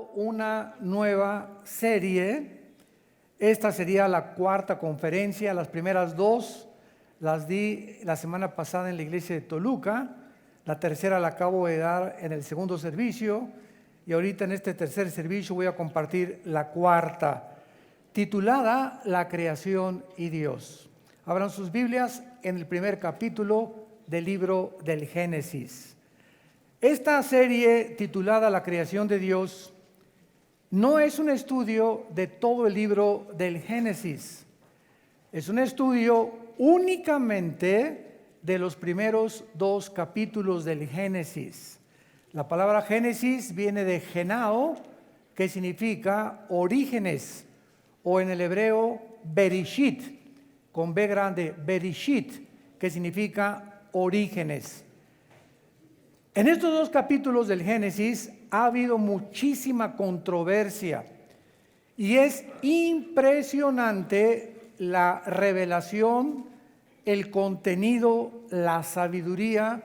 comenzando una nueva serie. Esta sería la cuarta conferencia. Las primeras dos las di la semana pasada en la iglesia de Toluca. La tercera la acabo de dar en el segundo servicio. Y ahorita en este tercer servicio voy a compartir la cuarta, titulada La creación y Dios. Abran sus Biblias en el primer capítulo del libro del Génesis. Esta serie titulada La creación de Dios no es un estudio de todo el libro del Génesis. Es un estudio únicamente de los primeros dos capítulos del Génesis. La palabra Génesis viene de genao, que significa orígenes, o en el hebreo berishit, con B grande, berishit, que significa orígenes. En estos dos capítulos del Génesis ha habido muchísima controversia y es impresionante la revelación, el contenido, la sabiduría,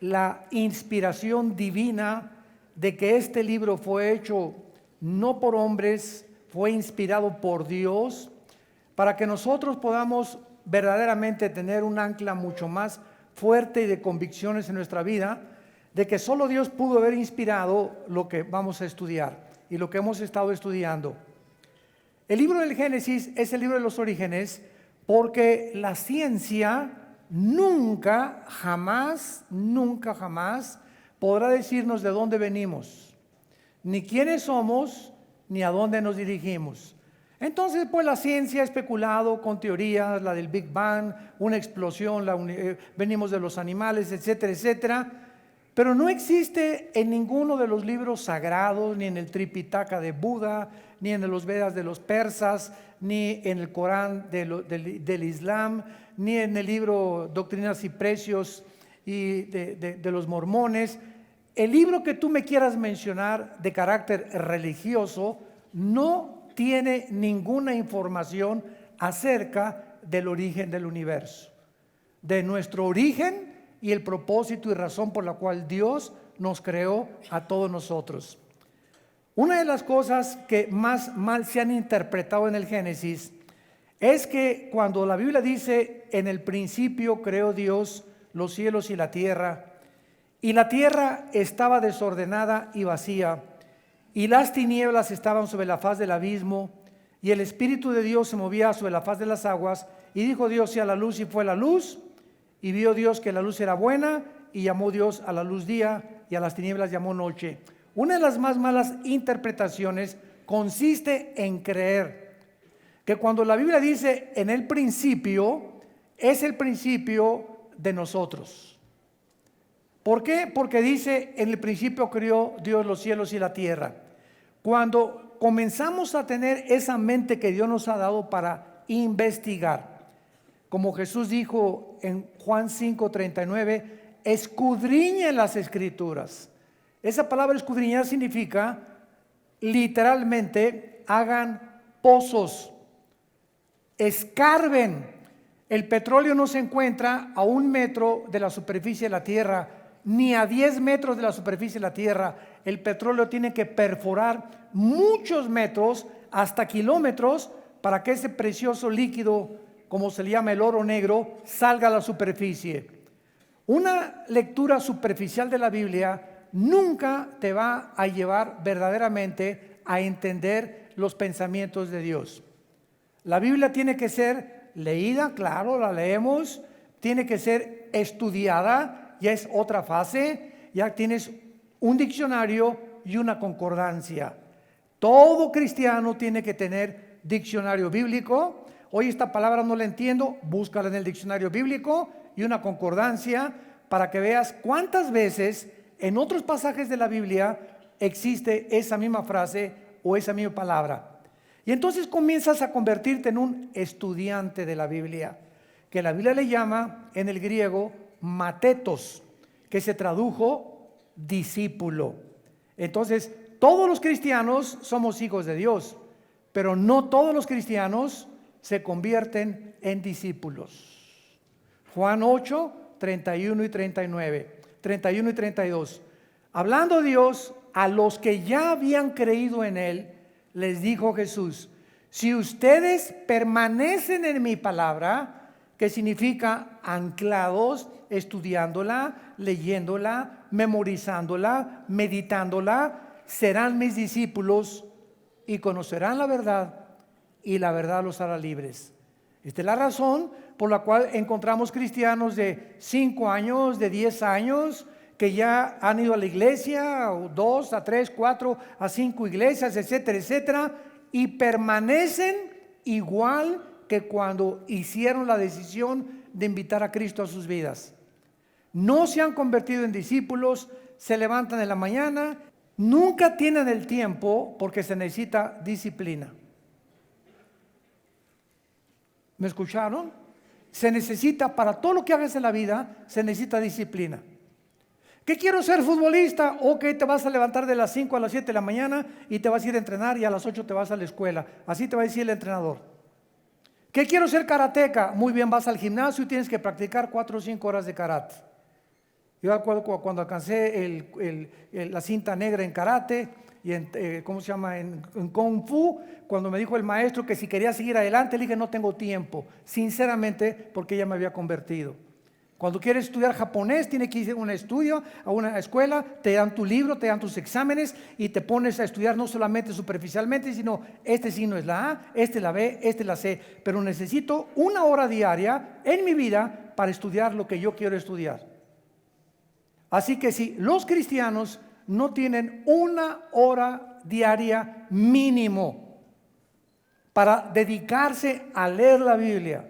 la inspiración divina de que este libro fue hecho no por hombres, fue inspirado por Dios, para que nosotros podamos verdaderamente tener un ancla mucho más fuerte y de convicciones en nuestra vida, de que solo Dios pudo haber inspirado lo que vamos a estudiar y lo que hemos estado estudiando. El libro del Génesis es el libro de los orígenes porque la ciencia nunca, jamás podrá decirnos de dónde venimos, ni quiénes somos, ni a dónde nos dirigimos. Entonces, pues la ciencia ha especulado con teorías, la del Big Bang, una explosión, venimos de los animales, etcétera, etcétera. Pero no existe en ninguno de los libros sagrados, ni en el Tripitaka de Buda, ni en los Vedas de los persas, ni en el Corán del Islam, ni en el libro Doctrinas y Precios y de los mormones. El libro que tú me quieras mencionar de carácter religioso no tiene ninguna información acerca del origen del universo, de nuestro origen y el propósito y razón por la cual Dios nos creó a todos nosotros. Una de las cosas que más mal se han interpretado en el Génesis es que cuando la Biblia dice en el principio creó Dios los cielos y la tierra estaba desordenada y vacía, y las tinieblas estaban sobre la faz del abismo, y el Espíritu de Dios se movía sobre la faz de las aguas, y dijo Dios sea la luz, y fue la luz. Y vio Dios que la luz era buena, y llamó Dios a la luz día, y a las tinieblas llamó noche. Una de las más malas interpretaciones consiste en creer que cuando la Biblia dice en el principio, es el principio de nosotros. ¿Por qué? Porque dice en el principio creó Dios los cielos y la tierra. Cuando comenzamos a tener esa mente que Dios nos ha dado para investigar, como Jesús dijo en Juan 5:39, escudriñen las escrituras. Esa palabra escudriñar significa literalmente hagan pozos, escarben. El petróleo no se encuentra a 1 metro de la superficie de la tierra, ni a 10 metros de la superficie de la tierra. El petróleo tiene que perforar muchos metros, hasta kilómetros, para que ese precioso líquido, como se le llama el oro negro, salga a la superficie. Una lectura superficial de la Biblia nunca te va a llevar verdaderamente a entender los pensamientos de Dios. La Biblia tiene que ser leída, claro, la leemos, tiene que ser estudiada, ya es otra fase, ya tienes un diccionario y una concordancia. Todo cristiano tiene que tener diccionario bíblico. Hoy esta palabra no la entiendo, búscala en el diccionario bíblico y una concordancia para que veas cuántas veces en otros pasajes de la Biblia existe esa misma frase o esa misma palabra. Y entonces comienzas a convertirte en un estudiante de la Biblia, que la Biblia le llama en el griego matetos, que se tradujo discípulo. Entonces, todos los cristianos somos hijos de Dios, pero no todos los cristianos se convierten en discípulos. Juan 8, 31 y 39, 31 y 32. Hablando Dios a los que ya habían creído en Él, les dijo Jesús: si ustedes permanecen en mi palabra, que significa anclados, estudiándola, leyéndola, memorizándola, meditándola, serán mis discípulos y conocerán la verdad, y la verdad los hará libres. Esta es la razón por la cual encontramos cristianos de 5 años, de 10 años, que ya han ido a la iglesia, o 2, a 3, 4, a 5 iglesias, etcétera, etcétera, y permanecen igual que cuando hicieron la decisión de invitar a Cristo a sus vidas. No se han convertido en discípulos, se levantan en la mañana, nunca tienen el tiempo porque se necesita disciplina. ¿Me escucharon? Se necesita, para todo lo que hagas en la vida, se necesita disciplina. ¿Qué quiero ser futbolista? Ok, te vas a levantar de las 5 a las 7 de la mañana y te vas a ir a entrenar, y a las 8 te vas a la escuela. Así te va a decir el entrenador. ¿Qué quiero ser karateca? Muy bien, vas al gimnasio y tienes que practicar 4 o 5 horas de karate. Yo recuerdo cuando alcancé la cinta negra en karate y en Kung Fu, cuando me dijo el maestro que si quería seguir adelante, le dije: no tengo tiempo, sinceramente, porque ya me había convertido. Cuando quieres estudiar japonés, tienes que ir a un estudio, a una escuela, te dan tu libro, te dan tus exámenes y te pones a estudiar no solamente superficialmente, sino este signo es la A, este la B, este la C, pero necesito 1 hora diaria en mi vida para estudiar lo que yo quiero estudiar. Así que si los cristianos no tienen 1 hora diaria mínimo para dedicarse a leer la Biblia,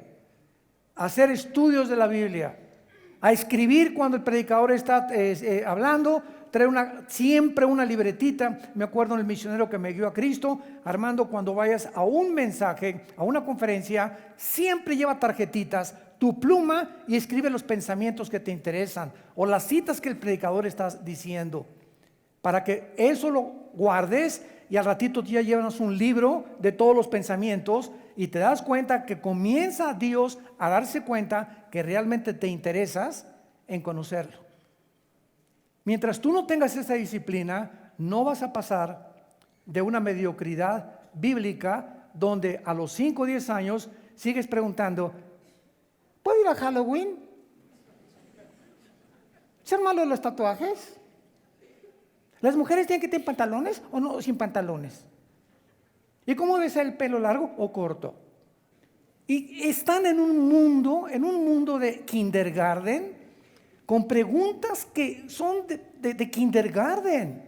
a hacer estudios de la Biblia, a escribir cuando el predicador está hablando, traer siempre una libretita. Me acuerdo del misionero que me guió a Cristo: Armando, cuando vayas a un mensaje, a una conferencia, siempre lleva tarjetitas, tu pluma, y escribe los pensamientos que te interesan o las citas que el predicador está diciendo, para que eso lo guardes y al ratito ya llevas un libro de todos los pensamientos y te das cuenta que comienza Dios a darse cuenta que realmente te interesas en conocerlo. Mientras tú no tengas esa disciplina, no vas a pasar de una mediocridad bíblica donde a los 5 o 10 años sigues preguntando: ¿puedo ir a Halloween? ¿Ser malo de los tatuajes? ¿Las mujeres tienen que tener pantalones o no, sin pantalones? ¿Y cómo debe ser el pelo, largo o corto? Y están en un mundo de kindergarten, con preguntas que son de kindergarten,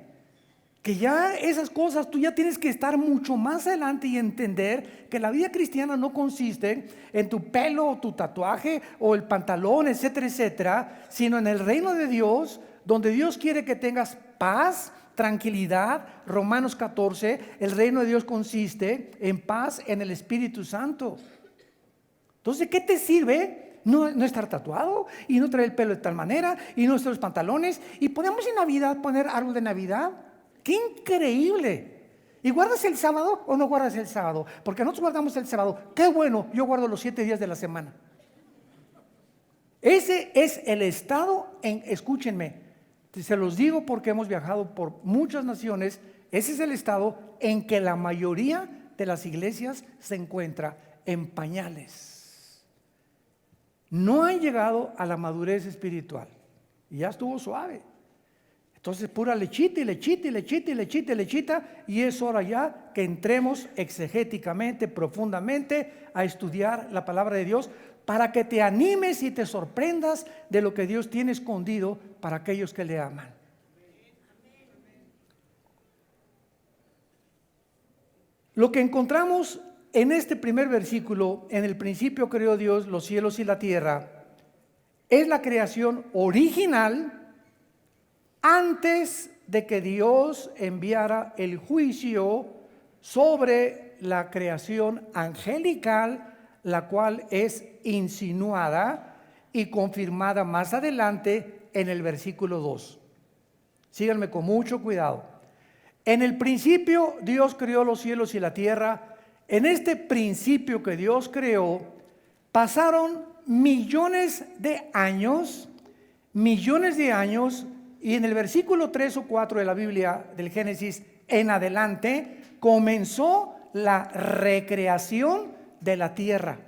que ya esas cosas tú ya tienes que estar mucho más adelante y entender que la vida cristiana no consiste en tu pelo o tu tatuaje o el pantalón, etcétera, etcétera, sino en el reino de Dios, donde Dios quiere que tengas paz, tranquilidad. Romanos 14, el reino de Dios consiste en paz en el Espíritu Santo. Entonces, ¿qué te sirve no estar tatuado y no traer el pelo de tal manera y no usar los pantalones? Y podemos en Navidad poner árbol de Navidad. ¡Qué increíble! ¿Y guardas el sábado o no guardas el sábado? Porque nosotros guardamos el sábado. ¡Qué bueno! Yo guardo los 7 días de la semana. Ese es el estado escúchenme, se los digo porque hemos viajado por muchas naciones. Ese es el estado en que la mayoría de las iglesias se encuentra, en pañales. No han llegado a la madurez espiritual y ya estuvo suave. Entonces, pura lechita y lechita y lechita y lechita y lechita, y es hora ya que entremos exegéticamente, profundamente, a estudiar la palabra de Dios, para que te animes y te sorprendas de lo que Dios tiene escondido para aquellos que le aman. Lo que encontramos en este primer versículo: en el principio creó Dios los cielos y la tierra, es la creación original antes de que Dios enviara el juicio sobre la creación angelical, la cual es insinuada y confirmada más adelante en el versículo 2. Síganme con mucho cuidado. En el principio Dios creó los cielos y la tierra. En este principio que Dios creó, pasaron millones de años, Y en el versículo 3 o 4 de la Biblia del Génesis en adelante comenzó la recreación de la tierra.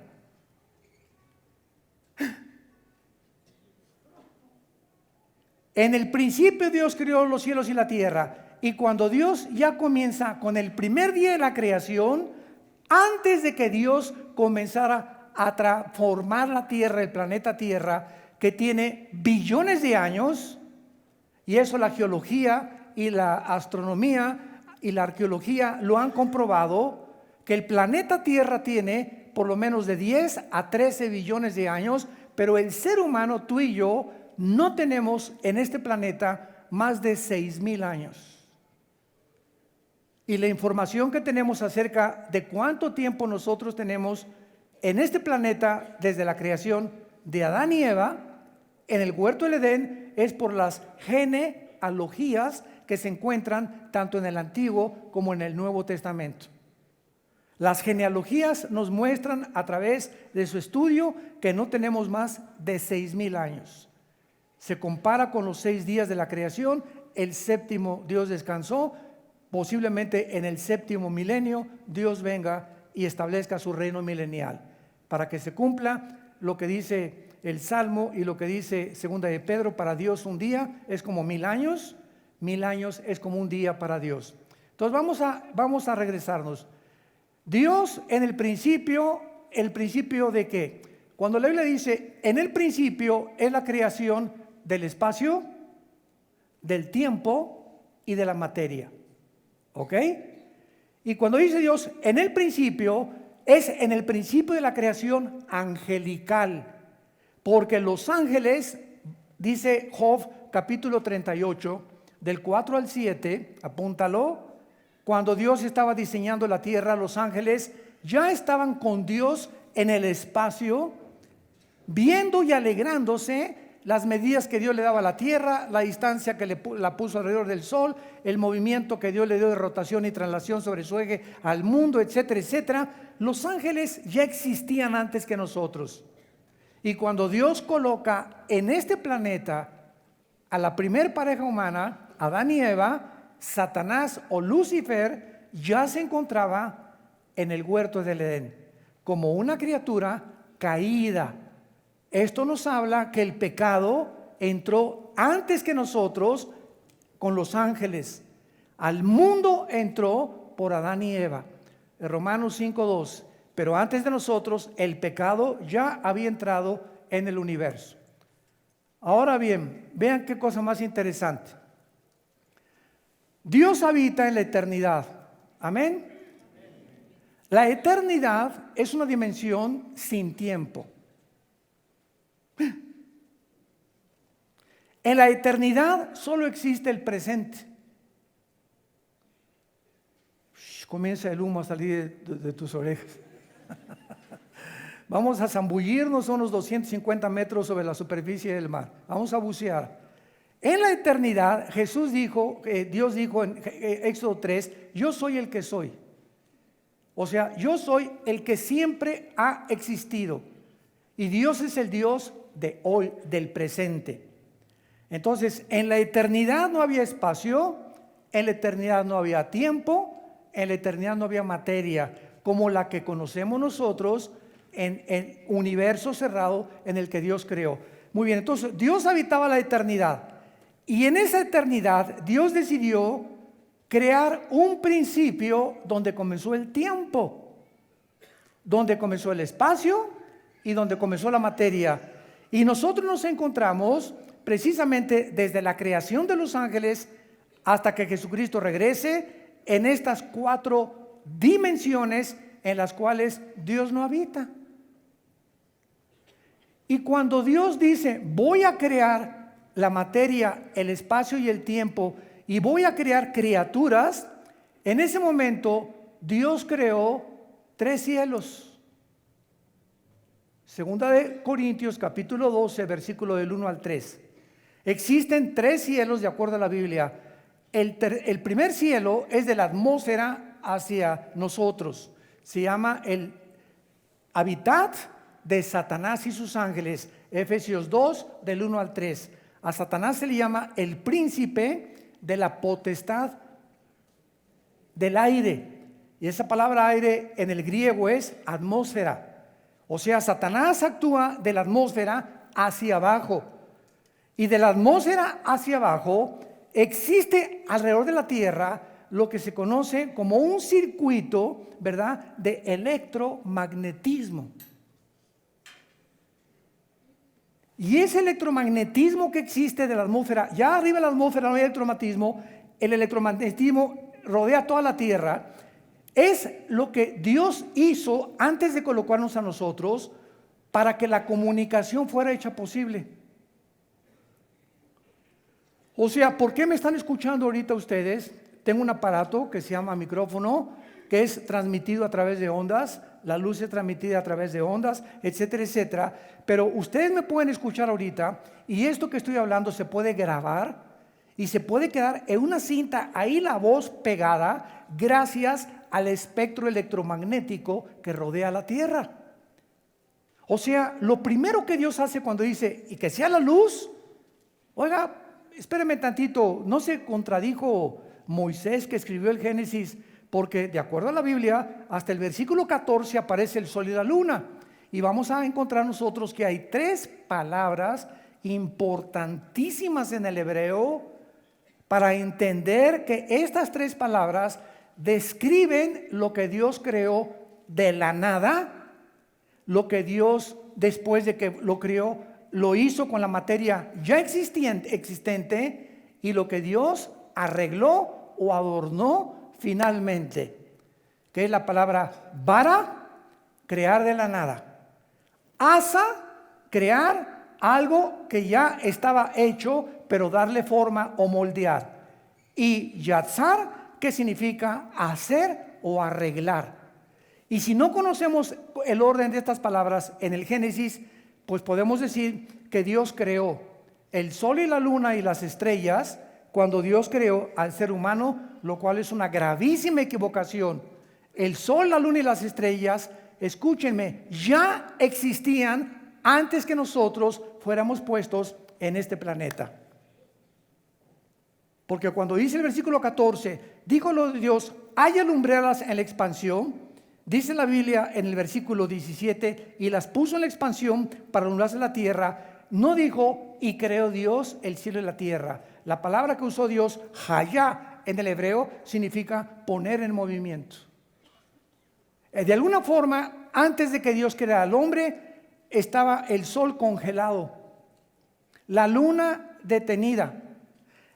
En el principio Dios creó los cielos y la tierra. Y cuando Dios ya comienza con el primer día de la creación, antes de que Dios comenzara a transformar la tierra, el planeta Tierra, que tiene billones de años, y eso la geología y la astronomía y la arqueología lo han comprobado, que el planeta Tierra tiene por lo menos de 10 a 13 billones de años, pero el ser humano, tú y yo, no tenemos en este planeta más de 6,000 años. Y la información que tenemos acerca de cuánto tiempo nosotros tenemos en este planeta desde la creación de Adán y Eva en el huerto del Edén es por las genealogías que se encuentran tanto en el Antiguo como en el Nuevo Testamento. Las genealogías nos muestran a través de su estudio que no tenemos más de 6,000 años. Se compara con los 6 días de la creación. El séptimo Dios descansó. Posiblemente en el séptimo milenio Dios venga y establezca su reino milenial para que se cumpla lo que dice el Salmo y lo que dice segunda de Pedro. Para Dios un día es como 1,000 años, 1,000 años es como un día para Dios. Entonces vamos a regresarnos. Dios en el principio de qué? Cuando la Biblia dice en el principio es la creación del espacio, del tiempo y de la materia. ¿Ok? Y cuando dice Dios en el principio, es en el principio de la creación angelical. Porque los ángeles, dice Job capítulo 38, del 4 al 7, apúntalo, cuando Dios estaba diseñando la tierra, los ángeles ya estaban con Dios en el espacio, viendo y alegrándose las medidas que Dios le daba a la tierra, la distancia que la puso alrededor del sol, el movimiento que Dios le dio de rotación y traslación sobre su eje al mundo, etcétera, etcétera. Los ángeles ya existían antes que nosotros. Y cuando Dios coloca en este planeta a la primer pareja humana, Adán y Eva, Satanás o Lucifer ya se encontraba en el huerto del Edén como una criatura caída. Esto nos habla que el pecado entró antes que nosotros con los ángeles. Al mundo entró por Adán y Eva. En Romanos 5:2. Pero antes de nosotros el pecado ya había entrado en el universo. Ahora bien, vean qué cosa más interesante. Dios habita en la eternidad. Amén. La eternidad es una dimensión sin tiempo. En la eternidad solo existe el presente. Comienza el humo a salir de tus orejas. Vamos a zambullirnos unos 250 metros sobre la superficie del mar. Vamos a bucear. En la eternidad, Jesús dijo, Dios dijo en Éxodo 3, yo soy el que soy. O sea, yo soy el que siempre ha existido. Y Dios es el Dios de hoy, del presente. Entonces, en la eternidad no había espacio, en la eternidad no había tiempo, en la eternidad no había materia, como la que conocemos nosotros en el universo cerrado en el que Dios creó. Muy bien, entonces Dios habitaba la eternidad. Y en esa eternidad Dios decidió crear un principio donde comenzó el tiempo, donde comenzó el espacio y donde comenzó la materia. Y nosotros nos encontramos precisamente desde la creación de los ángeles hasta que Jesucristo regrese en estas 4 dimensiones en las cuales Dios no habita. Y cuando Dios dice, voy a crear la materia, el espacio y el tiempo, y voy a crear criaturas, en ese momento Dios creó 3 cielos. Segunda de Corintios capítulo 12, versículo del 1 al 3. Existen 3 cielos de acuerdo a la Biblia. El primer cielo es de la atmósfera hacia nosotros. Se llama el hábitat de Satanás y sus ángeles. Efesios 2, del 1 al 3. A Satanás se le llama el príncipe de la potestad del aire. Y esa palabra aire en el griego es atmósfera. O sea, Satanás actúa de la atmósfera hacia abajo. Y de la atmósfera hacia abajo existe alrededor de la Tierra lo que se conoce como un circuito, ¿verdad?, de electromagnetismo. Y ese electromagnetismo que existe de la atmósfera, ya arriba de la atmósfera no hay electromagnetismo, el electromagnetismo rodea toda la Tierra, es lo que Dios hizo antes de colocarnos a nosotros para que la comunicación fuera hecha posible. O sea, ¿por qué me están escuchando ahorita ustedes? Tengo un aparato que se llama micrófono, que es transmitido a través de ondas, la luz es transmitida a través de ondas, etcétera, etcétera. Pero ustedes me pueden escuchar ahorita y esto que estoy hablando se puede grabar y se puede quedar en una cinta, ahí la voz pegada, gracias al espectro electromagnético que rodea la Tierra. O sea, lo primero que Dios hace cuando dice, y que sea la luz, oiga, espéreme tantito, no se contradijo Moisés que escribió el Génesis, porque de acuerdo a la Biblia, hasta el versículo 14 aparece el sol y la luna. Y vamos a encontrar nosotros que hay 3 palabras importantísimas en el hebreo para entender que estas 3 palabras describen lo que Dios creó de la nada, lo que Dios después de que lo creó, lo hizo con la materia ya existente y lo que Dios arregló o adornó finalmente, que es la palabra bara, crear de la nada, asa, crear algo que ya estaba hecho, pero darle forma o moldear, y yatzar, que significa hacer o arreglar. Y si no conocemos el orden de estas palabras en el Génesis, pues podemos decir que Dios creó el sol y la luna y las estrellas cuando Dios creó al ser humano, lo cual es una gravísima equivocación. El sol, la luna y las estrellas, escúchenme, ya existían antes que nosotros fuéramos puestos en este planeta. Porque cuando dice el versículo 14, dijo Dios, haya lumbreras en la expansión, dice la Biblia en el versículo 17, y las puso en la expansión para alumbrarse la tierra. No dijo, y creó Dios el cielo y la tierra. La palabra que usó Dios, hayá, en el hebreo, significa poner en movimiento. De alguna forma, antes de que Dios creara al hombre, estaba el sol congelado, la luna detenida,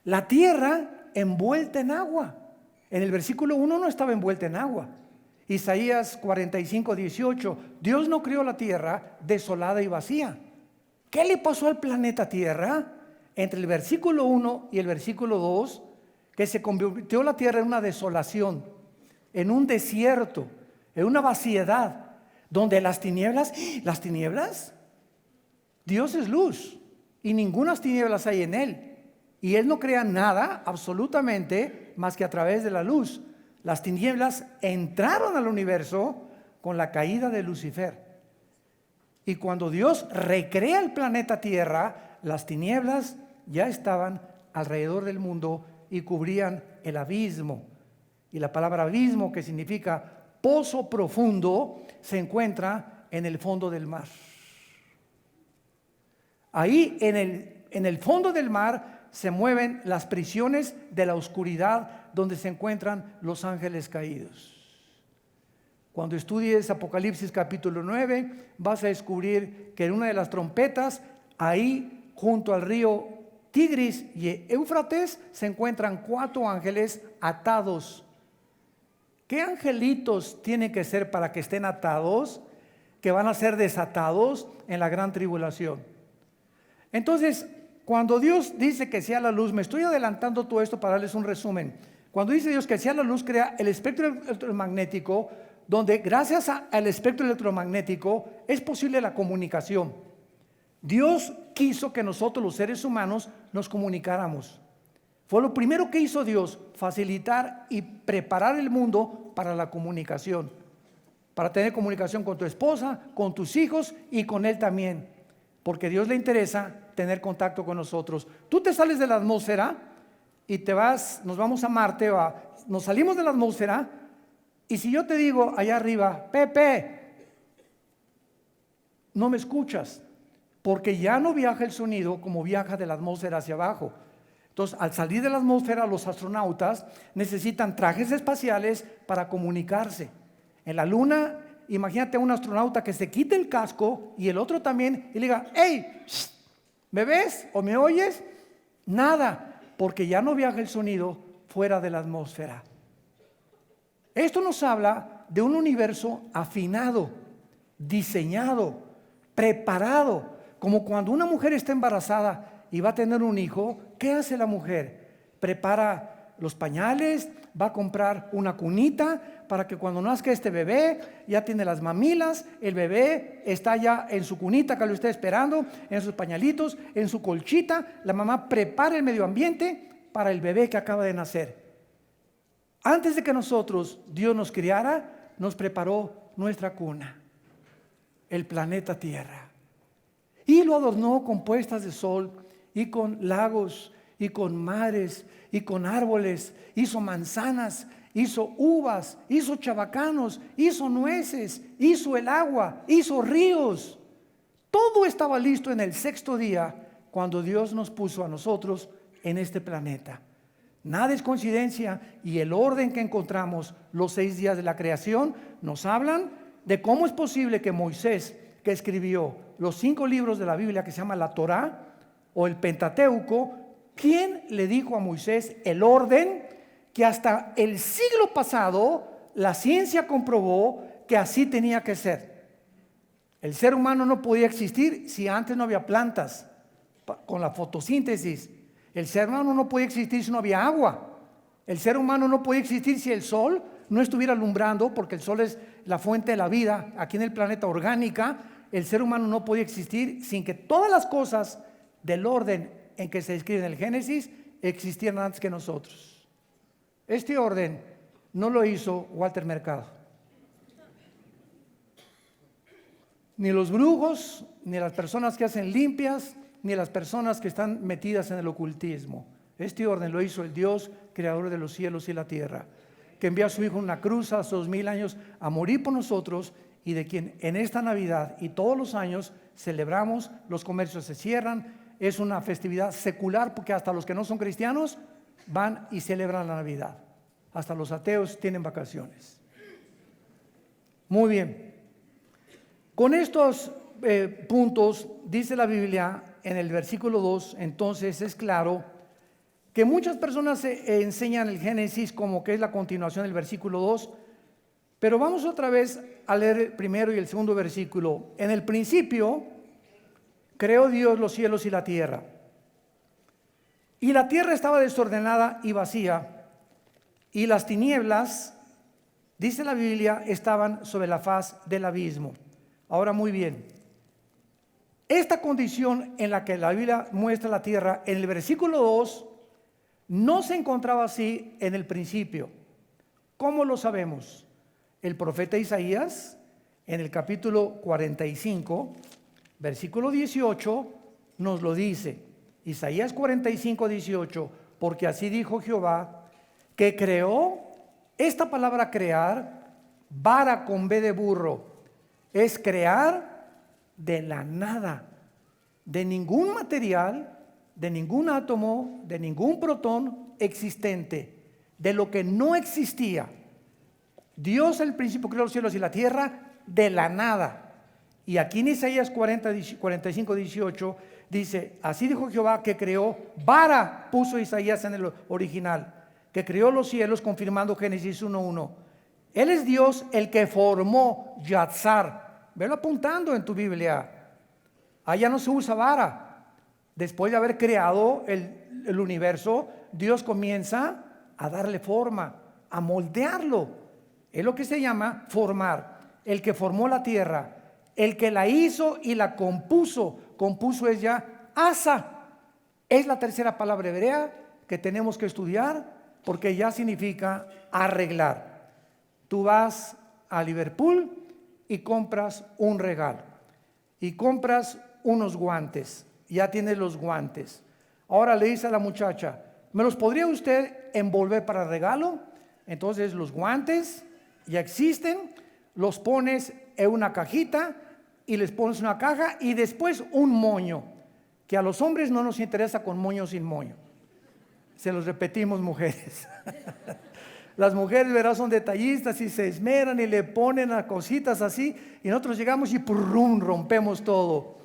la tierra envuelta en agua. En el versículo 1 no estaba envuelta en agua. Isaías 45, 18, Dios no creó la tierra desolada y vacía. ¿Qué le pasó al planeta Tierra? Entre el versículo 1 y el versículo 2, que se convirtió la tierra en una desolación, en un desierto, en una vaciedad, donde las tinieblas, Dios es luz y ninguna tinieblas hay en Él. Y Él no crea nada absolutamente más que a través de la luz. Las tinieblas entraron al universo con la caída de Lucifer. Y cuando Dios recrea el planeta Tierra, las tinieblas ya estaban alrededor del mundo y cubrían el abismo. Y la palabra abismo, que significa pozo profundo, se encuentra en el fondo del mar. Ahí en el fondo del mar se mueven las prisiones de la oscuridad donde se encuentran los ángeles caídos. Cuando estudies Apocalipsis capítulo 9, vas a descubrir que en una de las trompetas, ahí junto al río Tigris y Éufrates, se encuentran 4 ángeles atados. ¿Qué angelitos tienen que ser para que estén atados? Que van a ser desatados en la gran tribulación. Entonces, cuando Dios dice que sea la luz, me estoy adelantando todo esto para darles un resumen. Cuando dice Dios que sea la luz, crea el espectro electromagnético, donde gracias al espectro electromagnético es posible la comunicación. Dios quiso que nosotros los seres humanos nos comunicáramos. Fue lo primero que hizo Dios, facilitar y preparar el mundo para la comunicación, para tener comunicación con tu esposa, con tus hijos y con Él también. porque a Dios le interesa tener contacto con nosotros. Tú te sales de la atmósfera y te vas, nos vamos a Marte, nos salimos de la atmósfera, y si yo te digo allá arriba, Pepe, no me escuchas, porque ya no viaja el sonido como viaja de la atmósfera hacia abajo. Entonces, al salir de la atmósfera, los astronautas necesitan trajes espaciales para comunicarse. En la luna, imagínate a un astronauta que se quite el casco y el otro también, y le diga, hey, ¿me ves o me oyes? Nada, porque ya no viaja el sonido fuera de la atmósfera. Esto nos habla de un universo afinado, diseñado, preparado, como cuando una mujer está embarazada y va a tener un hijo. ¿Qué hace la mujer? Prepara los pañales, va a comprar una cunita para que cuando nazca este bebé ya tiene las mamilas, el bebé está ya en su cunita que lo está esperando, en sus pañalitos, en su colchita. La mamá prepara el medio ambiente para el bebé que acaba de nacer. Antes de que nosotros, Dios nos criara, nos preparó nuestra cuna, el planeta Tierra, y lo adornó con puestas de sol y con lagos y con mares y con árboles. Hizo manzanas, hizo uvas, hizo chabacanos, hizo nueces, hizo el agua, hizo ríos. Todo estaba listo en el sexto día cuando Dios nos puso a nosotros en este planeta. Nada es coincidencia, y el orden que encontramos los 6 días de la creación nos hablan de cómo es posible que Moisés, que escribió los 5 libros de la Biblia que se llama la Torá o el Pentateuco, ¿quién le dijo a Moisés el orden que hasta el siglo pasado la ciencia comprobó que así tenía que ser? El ser humano no podía existir si antes no había plantas con la fotosíntesis. El ser humano no podía existir si no había agua. El ser humano no podía existir si el sol no estuviera alumbrando, porque el sol es la fuente de la vida aquí en el planeta orgánica. El ser humano no podía existir sin que todas las cosas del orden en que se describe en el Génesis existieran antes que nosotros. Este orden no lo hizo Walter Mercado, ni los brujos, ni las personas que hacen limpias, ni las personas que están metidas en el ocultismo. Este orden lo hizo el Dios creador de los cielos y la tierra, que envió a su Hijo en una cruz hace 2000 años a morir por nosotros, y de quien en esta Navidad y todos los años celebramos. Los comercios se cierran, es una festividad secular, porque hasta los que no son cristianos van y celebran la Navidad. Hasta los ateos tienen vacaciones. Muy bien. Con estos puntos, dice la Biblia en el versículo 2, entonces es claro que muchas personas enseñan el Génesis como que es la continuación del versículo 2, pero vamos otra vez a leer el primero y el segundo versículo. En el principio creó Dios los cielos y la tierra, y la tierra estaba desordenada y vacía, y las tinieblas, dice la Biblia, estaban sobre la faz del abismo. Ahora, muy bien, esta condición en la que la Biblia muestra la tierra en el versículo 2 no se encontraba así en el principio. ¿Cómo lo sabemos? El profeta Isaías, en el capítulo 45, versículo 18, nos lo dice. Isaías 45, 18, porque así dijo Jehová, que creó. Esta palabra crear, vara con B de burro, es crear de la nada, de ningún material, de ningún átomo, de ningún protón existente, de lo que no existía. Dios al principio creó los cielos y la tierra de la nada. Y aquí en Isaías 45, 18 dice, así dijo Jehová, que creó, vara puso Isaías en el original, que creó los cielos, confirmando Génesis 1:1. Él es Dios el que formó Yatzar. Velo apuntando en tu Biblia. Allá no se usa vara. Después de haber creado el universo, Dios comienza a darle forma, a moldearlo. Es lo que se llama formar. El que formó la tierra, el que la hizo y la compuso. Compuso es ya asa. Es la tercera palabra hebrea que tenemos que estudiar, porque ya significa arreglar. Tú vas a Liverpool y compras un regalo, y compras unos guantes. Ya tiene los guantes. Ahora le dice a la muchacha, ¿me los podría usted envolver para regalo? Entonces los guantes ya existen, los pones en una cajita y les pones una caja y después un moño, que a los hombres no nos interesa con moño o sin moño. Se los repetimos, mujeres. Las mujeres, verás, son detallistas y se esmeran y le ponen a cositas así y nosotros llegamos y ¡prum!, rompemos todo.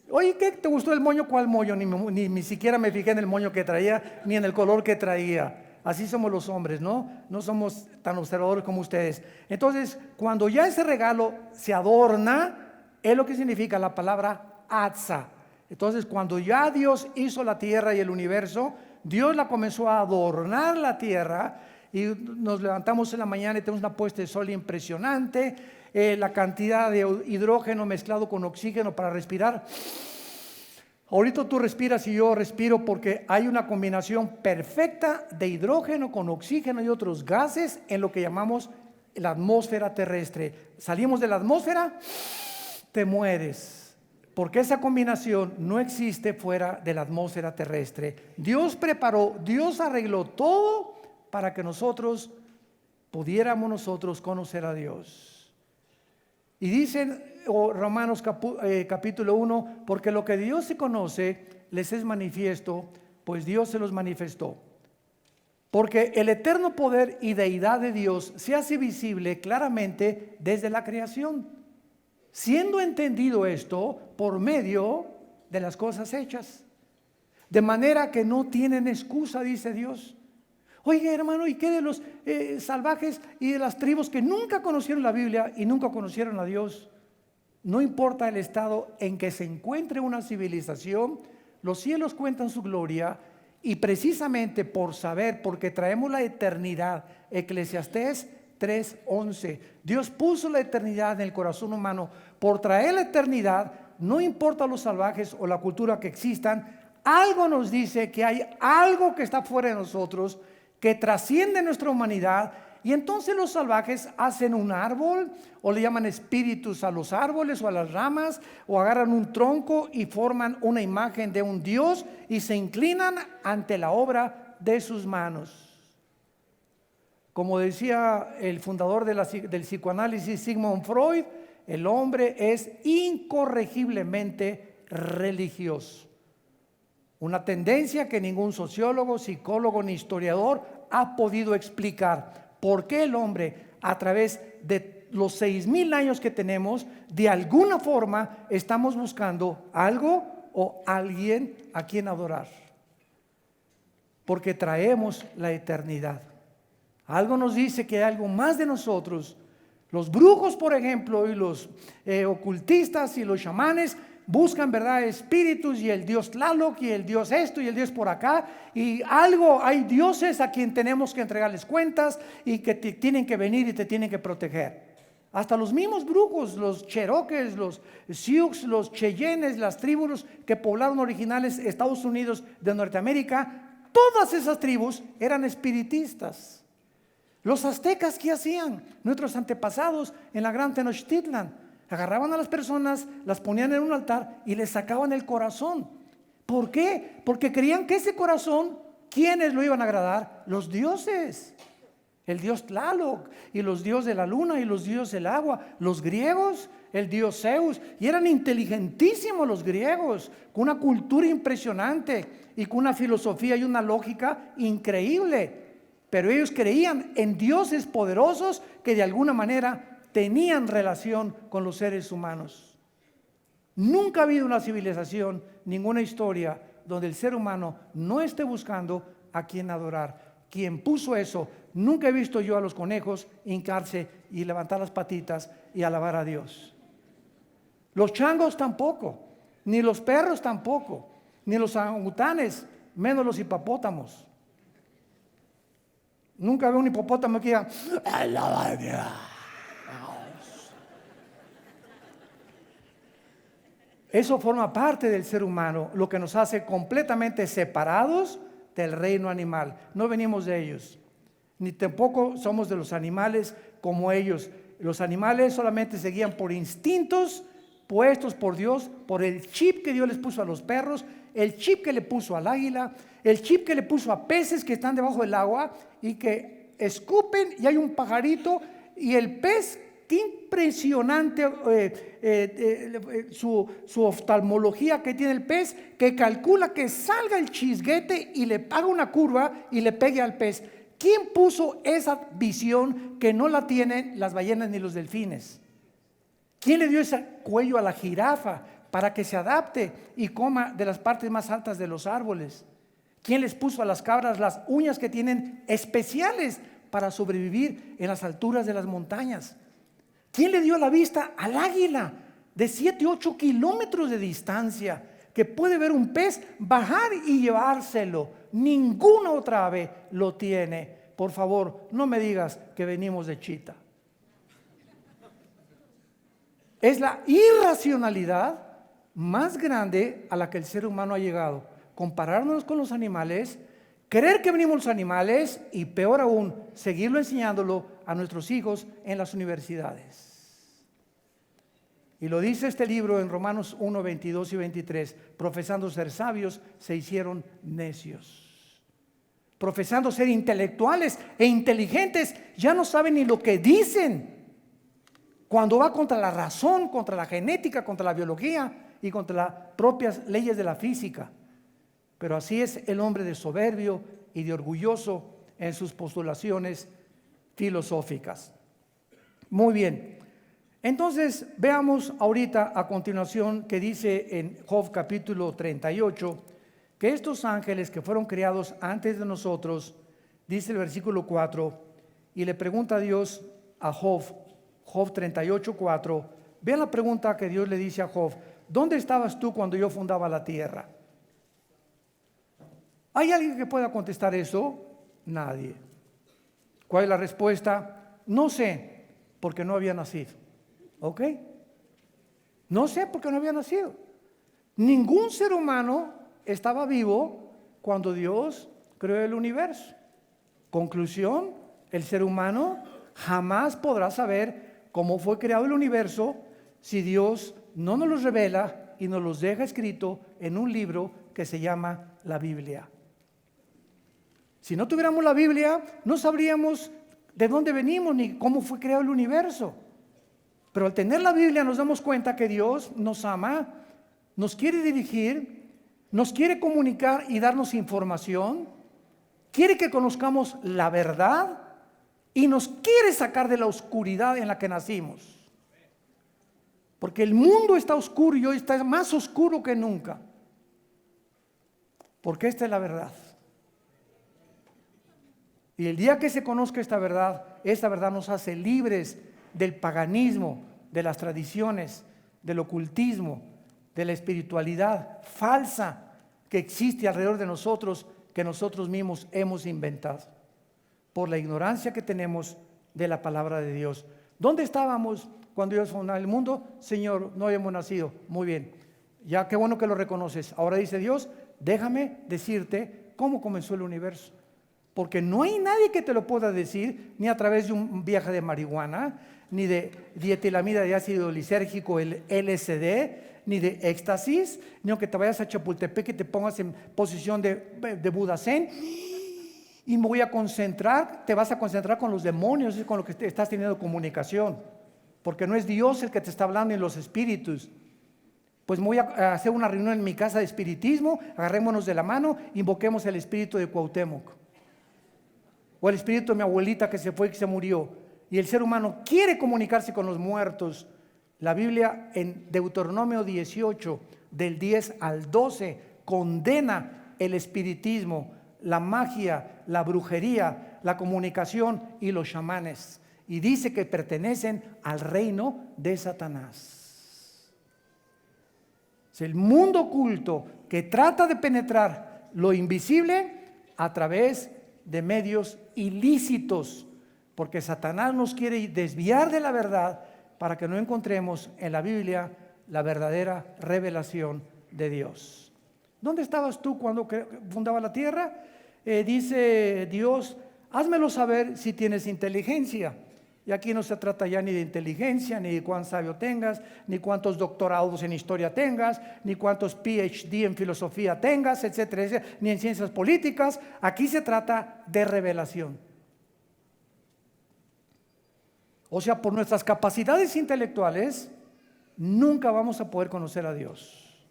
Oye, ¿qué te gustó el moño? ¿Cuál moño? Ni siquiera me fijé en el moño que traía ni en el color que traía. Así somos los hombres, ¿no? No somos tan observadores como ustedes. Entonces, cuando ya ese regalo se adorna, es lo que significa la palabra atza. Entonces, cuando ya Dios hizo la tierra y el universo, Dios la comenzó a adornar la tierra y nos levantamos en la mañana y tenemos una puesta de sol impresionante, la cantidad de hidrógeno mezclado con oxígeno para respirar. Ahorita tú respiras y yo respiro porque hay una combinación perfecta de hidrógeno con oxígeno y otros gases en lo que llamamos la atmósfera terrestre. Salimos de la atmósfera, te mueres, porque esa combinación no existe fuera de la atmósfera terrestre. Dios preparó, Dios arregló todo para que nosotros pudiéramos conocer a Dios. Y dicen Romanos capítulo 1, porque lo que Dios se conoce les es manifiesto, pues Dios se los manifestó. Porque el eterno poder y deidad de Dios se hace visible claramente desde la creación, siendo entendido esto por medio de las cosas hechas, de manera que no tienen excusa, dice Dios. Oye, hermano, ¿y qué de los salvajes y de las tribus que nunca conocieron la Biblia y nunca conocieron a Dios? No importa el estado en que se encuentre una civilización, los cielos cuentan su gloria y precisamente por saber, porque traemos la eternidad, Eclesiastés 3:11, Dios puso la eternidad en el corazón humano. Por traer la eternidad, no importa los salvajes o la cultura que existan, algo nos dice que hay algo que está fuera de nosotros, que trasciende nuestra humanidad, y entonces los salvajes hacen un árbol o le llaman espíritus a los árboles o a las ramas, o agarran un tronco y forman una imagen de un Dios y se inclinan ante la obra de sus manos. Como decía el fundador del psicoanálisis, Sigmund Freud, el hombre es incorregiblemente religioso. Una tendencia que ningún sociólogo, psicólogo ni historiador ha podido explicar. ¿Por qué el hombre, a través de los 6,000 años que tenemos, de alguna forma estamos buscando algo o alguien a quien adorar? Porque traemos la eternidad. Algo nos dice que hay algo más de nosotros. Los brujos, por ejemplo, y los ocultistas y los chamanes buscan, ¿verdad?, espíritus y el dios Tlaloc y el dios esto y el dios por acá, y hay dioses a quien tenemos que entregarles cuentas y que tienen que venir y te tienen que proteger. Hasta los mismos brujos, los cherokees, los sioux, los cheyennes, las tribus que poblaron originales Estados Unidos de Norteamérica, todas esas tribus eran espiritistas. Los aztecas, ¿qué hacían? Nuestros antepasados en la Gran Tenochtitlan agarraban a las personas, las ponían en un altar y les sacaban el corazón. ¿Por qué? Porque creían que ese corazón, ¿quiénes lo iban a agradar? Los dioses. El dios Tlaloc y los dioses de la luna y los dioses del agua. Los griegos, el dios Zeus. Y eran inteligentísimos los griegos, con una cultura impresionante y con una filosofía y una lógica increíble. Pero ellos creían en dioses poderosos que de alguna manera tenían relación con los seres humanos. Nunca ha habido una civilización, ninguna historia, donde el ser humano no esté buscando a quien adorar. Quien puso eso, nunca he visto yo a los conejos hincarse y levantar las patitas y alabar a Dios. Los changos tampoco, ni los perros tampoco, ni los orangutanes, menos los hipopótamos. Nunca veo un hipopótamo que diga, alaba a Dios. Eso forma parte del ser humano, lo que nos hace completamente separados del reino animal. No venimos de ellos, ni tampoco somos de los animales como ellos. Los animales solamente se guían por instintos, puestos por Dios, por el chip que Dios les puso a los perros, el chip que le puso al águila, el chip que le puso a peces que están debajo del agua y que escupen y hay un pajarito y el pez, qué impresionante su oftalmología que tiene el pez, que calcula que salga el chisguete y le haga una curva y le pegue al pez. ¿Quién puso esa visión que no la tienen las ballenas ni los delfines? ¿Quién le dio ese cuello a la jirafa para que se adapte y coma de las partes más altas de los árboles? ¿Quién les puso a las cabras las uñas que tienen especiales para sobrevivir en las alturas de las montañas? ¿Quién le dio la vista al águila de 7, 8 kilómetros de distancia, que puede ver un pez bajar y llevárselo? Ninguna otra ave lo tiene. Por favor, no me digas que venimos de chita. Es la irracionalidad más grande a la que el ser humano ha llegado. Compararnos con los animales, creer que venimos los animales y peor aún, seguirlo enseñándolo a nuestros hijos en las universidades. Y lo dice este libro en Romanos 1, 22 y 23. Profesando ser sabios, se hicieron necios. Profesando ser intelectuales e inteligentes, ya no saben ni lo que dicen. Cuando va contra la razón, contra la genética, contra la biología y contra las propias leyes de la física. Pero así es el hombre de soberbio y de orgulloso en sus postulaciones filosóficas. Muy bien. Entonces veamos ahorita a continuación que dice en Job capítulo 38 que estos ángeles que fueron creados antes de nosotros, dice el versículo 4, y le pregunta a Dios a Job 38, 4, vean la pregunta que Dios le dice a Job: ¿dónde estabas tú cuando yo fundaba la tierra? ¿Hay alguien que pueda contestar eso? Nadie. ¿Cuál es la respuesta? No sé, porque no había nacido. ¿Ok? No sé porque no había nacido. Ningún ser humano estaba vivo cuando Dios creó el universo. Conclusión: el ser humano jamás podrá saber cómo fue creado el universo si Dios no nos los revela y nos los deja escrito en un libro que se llama la Biblia. Si no tuviéramos la Biblia, no sabríamos de dónde venimos ni cómo fue creado el universo. Pero al tener la Biblia nos damos cuenta que Dios nos ama, nos quiere dirigir, nos quiere comunicar y darnos información, quiere que conozcamos la verdad y nos quiere sacar de la oscuridad en la que nacimos. Porque el mundo está oscuro y hoy está más oscuro que nunca. Porque esta es la verdad. Y el día que se conozca esta verdad nos hace libres del paganismo, de las tradiciones, del ocultismo, de la espiritualidad falsa que existe alrededor de nosotros, que nosotros mismos hemos inventado, por la ignorancia que tenemos de la palabra de Dios. ¿Dónde estábamos cuando Dios fundó el mundo? Señor, no habíamos nacido. Muy bien, ya qué bueno que lo reconoces. Ahora dice Dios, déjame decirte cómo comenzó el universo. Porque no hay nadie que te lo pueda decir, ni a través de un viaje de marihuana, ni de dietilamida de ácido lisérgico, el LSD, ni de éxtasis, ni aunque te vayas a Chapultepec y te pongas en posición de Buda Zen y me voy a concentrar. Te vas a concentrar con los demonios, es con lo que estás teniendo comunicación, porque no es Dios el que te está hablando en los espíritus. Pues me voy a hacer una reunión en mi casa de espiritismo, agarrémonos de la mano, invoquemos el espíritu de Cuauhtémoc, o el espíritu de mi abuelita que se fue y que se murió. Y el ser humano quiere comunicarse con los muertos. La Biblia en Deuteronomio 18, del 10 al 12, condena el espiritismo, la magia, la brujería, la comunicación y los chamanes. Y dice que pertenecen al reino de Satanás. Es el mundo oculto que trata de penetrar lo invisible a través de medios ilícitos, porque Satanás nos quiere desviar de la verdad para que no encontremos en la Biblia la verdadera revelación de Dios. ¿Dónde estabas tú cuando fundaba la tierra? Dice Dios, házmelo saber si tienes inteligencia. Y aquí no se trata ya ni de inteligencia, ni de cuán sabio tengas, ni cuántos doctorados en historia tengas, ni cuántos PhD en filosofía tengas, etcétera, etcétera, ni en ciencias políticas. Aquí se trata de revelación. O sea, por nuestras capacidades intelectuales, nunca vamos a poder conocer a Dios.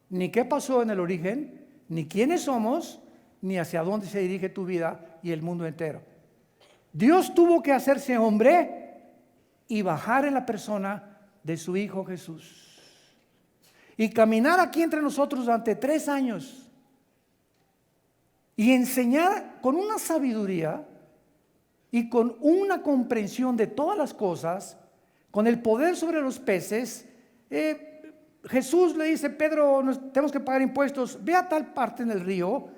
Ni qué pasó en el origen, ni quiénes somos, ni hacia dónde se dirige tu vida y el mundo entero. Dios tuvo que hacerse hombre y bajar en la persona de su Hijo Jesús. Y caminar aquí entre nosotros durante 3 años. Y enseñar con una sabiduría y con una comprensión de todas las cosas, con el poder sobre los peces. Jesús le dice: Pedro, tenemos que pagar impuestos, ve a tal parte en el río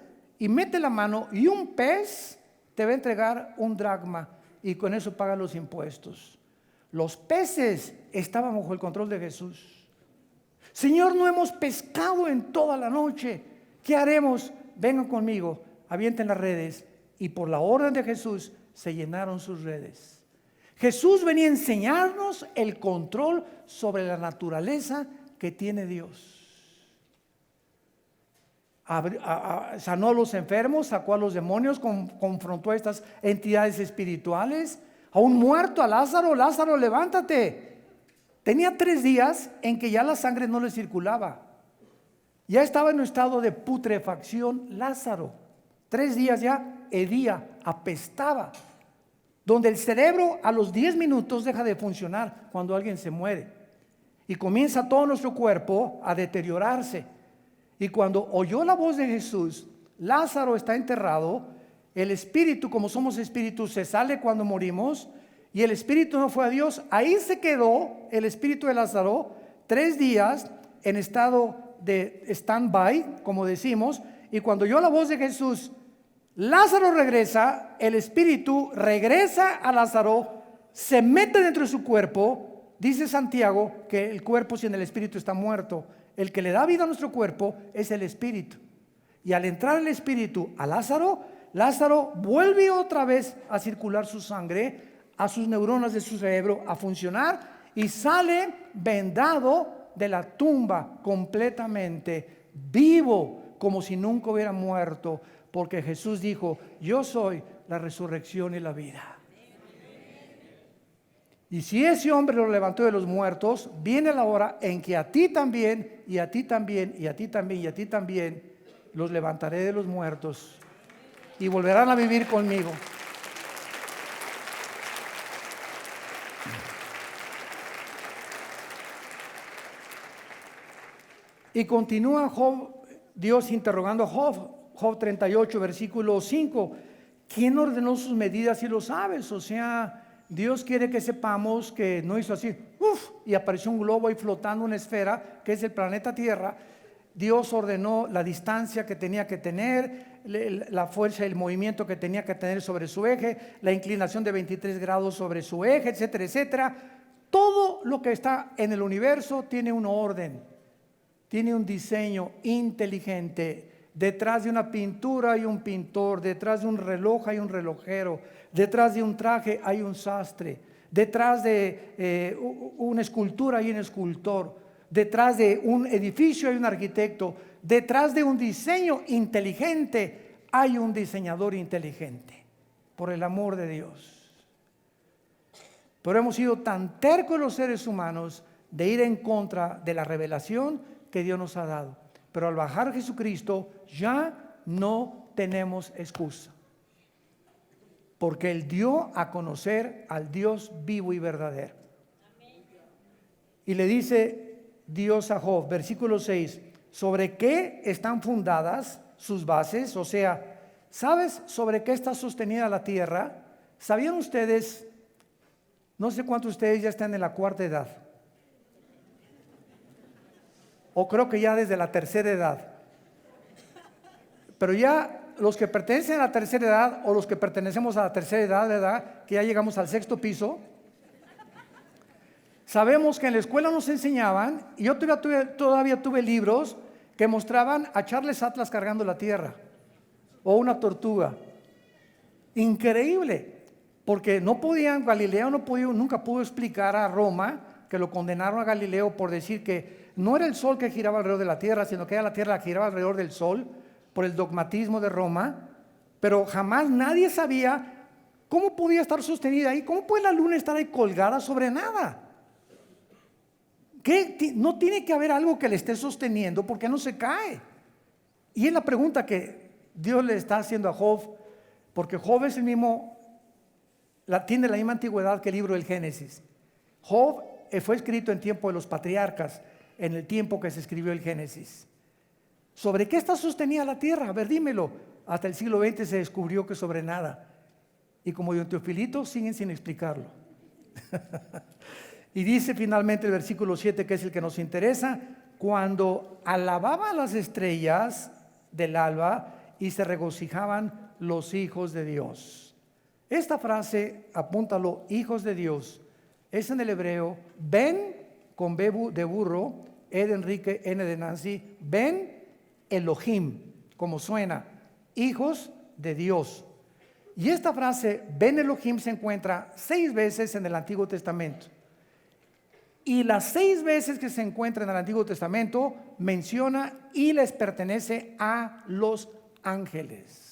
y mete la mano y un pez te va a entregar un dracma y con eso paga los impuestos. Los peces estaban bajo el control de Jesús. Señor, no hemos pescado en toda la noche, ¿qué haremos? Vengan conmigo, avienten las redes. Y por la orden de Jesús se llenaron sus redes. Jesús venía a enseñarnos el control sobre la naturaleza que tiene Dios. Sanó a los enfermos, sacó a los demonios, confrontó a estas entidades espirituales. A un muerto, a Lázaro: Lázaro, levántate. Tenía 3 días en que ya la sangre no le circulaba. Ya estaba en un estado de putrefacción Lázaro. 3 días ya hedía, apestaba. Donde el cerebro a los 10 minutos deja de funcionar cuando alguien se muere. Y comienza todo nuestro cuerpo a deteriorarse. Y cuando oyó la voz de Jesús: Lázaro está enterrado, el espíritu, como somos espíritus, se sale cuando morimos, y el espíritu no fue a Dios. Ahí se quedó el espíritu de Lázaro 3 días en estado de stand-by, como decimos. Y cuando oyó la voz de Jesús: Lázaro regresa, el espíritu regresa a Lázaro, se mete dentro de su cuerpo. Dice Santiago que el cuerpo sin el espíritu está muerto. El que le da vida a nuestro cuerpo es el espíritu. Y al entrar el espíritu a Lázaro, Lázaro vuelve otra vez a circular su sangre, a sus neuronas de su cerebro a funcionar, y sale vendado de la tumba completamente vivo, como si nunca hubiera muerto, porque Jesús dijo: yo soy la resurrección y la vida. Y si ese hombre lo levantó de los muertos, viene la hora en que a ti también, y a ti también, y a ti también, y a ti también, los levantaré de los muertos y volverán a vivir conmigo. Y continúa Dios interrogando a Job 38, versículo 5. ¿Quién ordenó sus medidas y lo sabes? O sea, Dios quiere que sepamos que no hizo así, y apareció un globo ahí flotando, una esfera, que es el planeta Tierra. Dios ordenó la distancia que tenía que tener, la fuerza y el movimiento que tenía que tener sobre su eje, la inclinación de 23 grados sobre su eje, etcétera, etcétera. Todo lo que está en el universo tiene un orden, tiene un diseño inteligente. Detrás de una pintura hay un pintor, detrás de un reloj hay un relojero, detrás de un traje hay un sastre, detrás de una escultura hay un escultor, detrás de un edificio hay un arquitecto, detrás de un diseño inteligente hay un diseñador inteligente, por el amor de Dios. Pero hemos sido tan tercos los seres humanos de ir en contra de la revelación que Dios nos ha dado. Pero al bajar Jesucristo ya no tenemos excusa, porque Él dio a conocer al Dios vivo y verdadero. Y le dice Dios a Job, versículo 6, ¿sobre qué están fundadas sus bases? O sea, ¿sabes sobre qué está sostenida la tierra? ¿Sabían ustedes? No sé cuántos de ustedes ya están en la 4ª edad, o creo que ya desde la 3ª edad. Pero ya los que pertenecen a la 3ª edad, o los que pertenecemos a la 3ª edad, ¿verdad?, que ya llegamos al 6º piso, sabemos que en la escuela nos enseñaban, y yo todavía tuve libros que mostraban a Charles Atlas cargando la tierra, o una tortuga. Increíble. porque no podían, Galileo nunca pudo explicar a Roma, que lo condenaron a Galileo por decir que no era el sol que giraba alrededor de la tierra, sino que era la tierra que giraba alrededor del sol, por el dogmatismo de Roma. Pero jamás nadie sabía cómo podía estar sostenida ahí, cómo puede la luna estar ahí colgada sobre nada. No tiene que haber algo que le esté sosteniendo, porque no se cae. Y es la pregunta que Dios le está haciendo a Job, porque Job es el mismo, tiene la misma antigüedad que el libro del Génesis. Job fue escrito en tiempo de los patriarcas, en el tiempo que se escribió el Génesis. ¿Sobre qué está sostenida la tierra? A ver, dímelo. Hasta el siglo XX se descubrió que sobre nada. Y como Don Teofilito, siguen sin explicarlo. Y dice finalmente el versículo 7, que es el que nos interesa: cuando alababan las estrellas del alba y se regocijaban los hijos de Dios. Esta frase, apúntalo, hijos de Dios, es en el hebreo Ben con B de burro, E de Enrique, N de Nancy, Ben Elohim, como suena, hijos de Dios. Y esta frase Ben Elohim se encuentra 6 veces en el Antiguo Testamento. Y las 6 veces que se encuentra en el Antiguo Testamento menciona y les pertenece a los ángeles.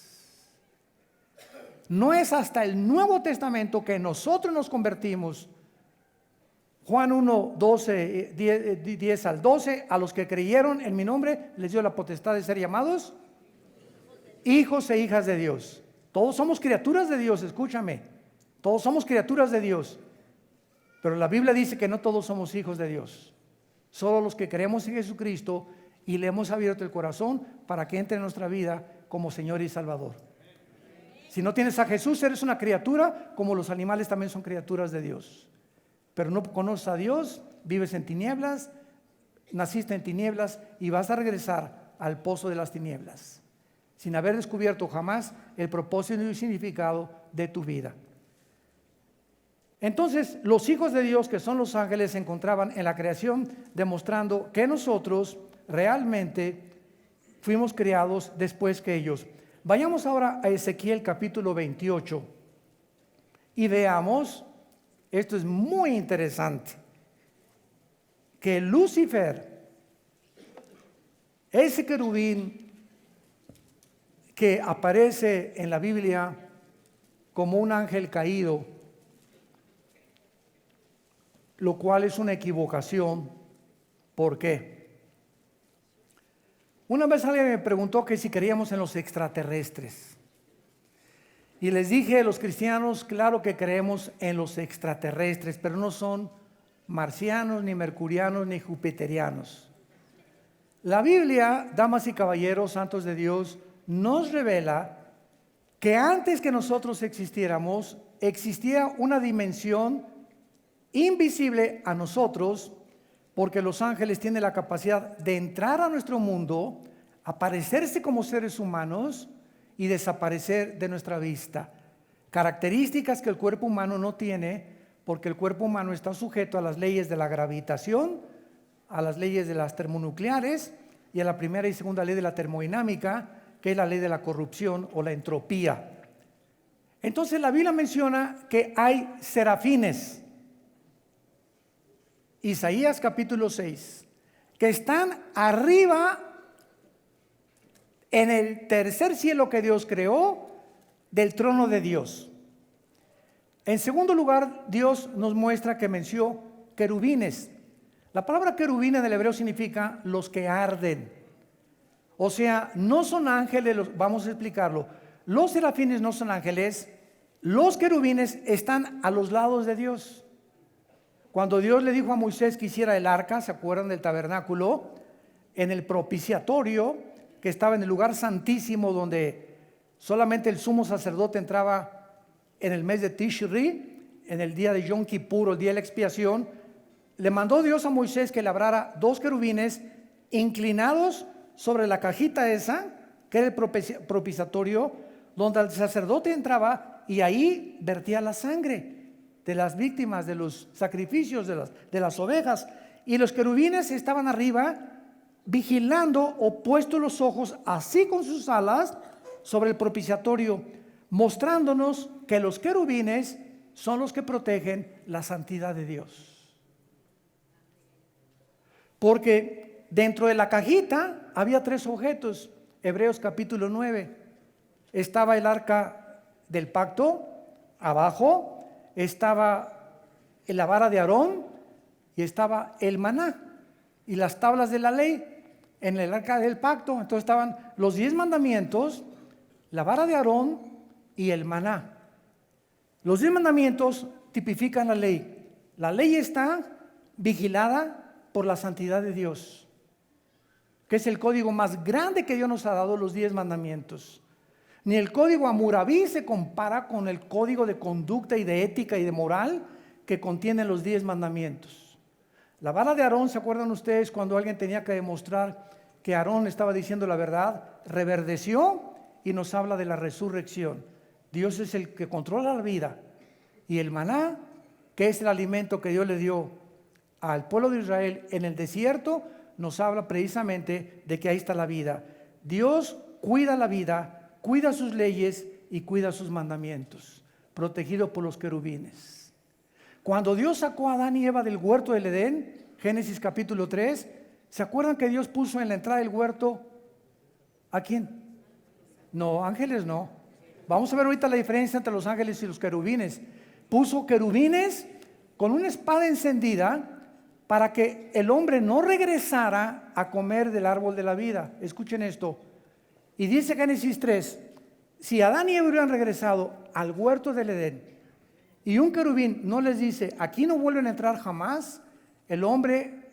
No es hasta el Nuevo Testamento que nosotros nos convertimos. Juan 1, 12, 10 al 12, a los que creyeron en mi nombre les dio la potestad de ser llamados hijos e hijas de Dios. Todos somos criaturas de Dios, escúchame. Todos somos criaturas de Dios. Pero la Biblia dice que no todos somos hijos de Dios. Solo los que creemos en Jesucristo y le hemos abierto el corazón para que entre en nuestra vida como Señor y Salvador. Si no tienes a Jesús, eres una criatura, como los animales también son criaturas de Dios. Pero no conoces a Dios, vives en tinieblas, naciste en tinieblas y vas a regresar al pozo de las tinieblas, sin haber descubierto jamás el propósito y el significado de tu vida. Entonces, los hijos de Dios, que son los ángeles, se encontraban en la creación, demostrando que nosotros realmente fuimos creados después que ellos. Vayamos ahora a Ezequiel capítulo 28 y veamos, esto es muy interesante, que Lucifer, ese querubín que aparece en la Biblia como un ángel caído, lo cual es una equivocación. ¿Por qué? Una vez alguien me preguntó que si creíamos en los extraterrestres. Y les dije a los cristianos, claro que creemos en los extraterrestres, pero no son marcianos, ni mercurianos, ni jupiterianos. La Biblia, damas y caballeros, santos de Dios, nos revela que antes que nosotros existiéramos, existía una dimensión invisible a nosotros, porque los ángeles tienen la capacidad de entrar a nuestro mundo, aparecerse como seres humanos y desaparecer de nuestra vista. Características que el cuerpo humano no tiene, porque el cuerpo humano está sujeto a las leyes de la gravitación, a las leyes de las termonucleares y a la primera y segunda ley de la termodinámica, que es la ley de la corrupción o la entropía. Entonces la Biblia menciona que hay serafines, Isaías capítulo 6, que están arriba en el tercer cielo que Dios creó del trono de Dios. En segundo lugar, Dios nos muestra que mencionó querubines. La palabra querubín en el hebreo significa los que arden. O sea, no son ángeles, vamos a explicarlo. Los serafines no son ángeles, los querubines están a los lados de Dios. Cuando Dios le dijo a Moisés que hiciera el arca, ¿se acuerdan del tabernáculo? En el propiciatorio, que estaba en el lugar santísimo, donde solamente el sumo sacerdote entraba en el mes de Tishri, en el día de Yom Kippur, el día de la expiación, le mandó Dios a Moisés que labrara 2 querubines inclinados sobre la cajita esa, que era el propiciatorio, donde el sacerdote entraba y ahí vertía la sangre de las víctimas, de los sacrificios, de las ovejas. Y los querubines estaban arriba vigilando o puestos los ojos así con sus alas sobre el propiciatorio, mostrándonos que los querubines son los que protegen la santidad de Dios. Porque dentro de la cajita había 3 objetos. Hebreos capítulo 9. Estaba el arca del pacto, abajo estaba la vara de Aarón y estaba el maná y las tablas de la ley en el arca del pacto. Entonces estaban los 10 mandamientos, la vara de Aarón y el maná. Los 10 mandamientos tipifican la ley. La ley está vigilada por la santidad de Dios, que es el código más grande que Dios nos ha dado, los 10 mandamientos. Ni el código Hammurabi se compara con el código de conducta y de ética y de moral que contienen los 10 mandamientos. La vara de Aarón, ¿se acuerdan ustedes cuando alguien tenía que demostrar que Aarón estaba diciendo la verdad? Reverdeció y nos habla de la resurrección. Dios es el que controla la vida. Y el maná, que es el alimento que Dios le dio al pueblo de Israel en el desierto, nos habla precisamente de que ahí está la vida. Dios cuida la vida, cuida sus leyes y cuida sus mandamientos, protegido por los querubines. Cuando Dios sacó a Adán y Eva del huerto del Edén, Génesis capítulo 3, ¿se acuerdan que Dios puso en la entrada del huerto a quién? No, ángeles no. Vamos a ver ahorita la diferencia entre los ángeles y los querubines. Puso querubines con una espada encendida para que el hombre no regresara a comer del árbol de la vida. Escuchen esto. Y dice Génesis 3, si Adán y Eva hubieran regresado al huerto del Edén y un querubín no les dice, aquí no vuelven a entrar jamás, el hombre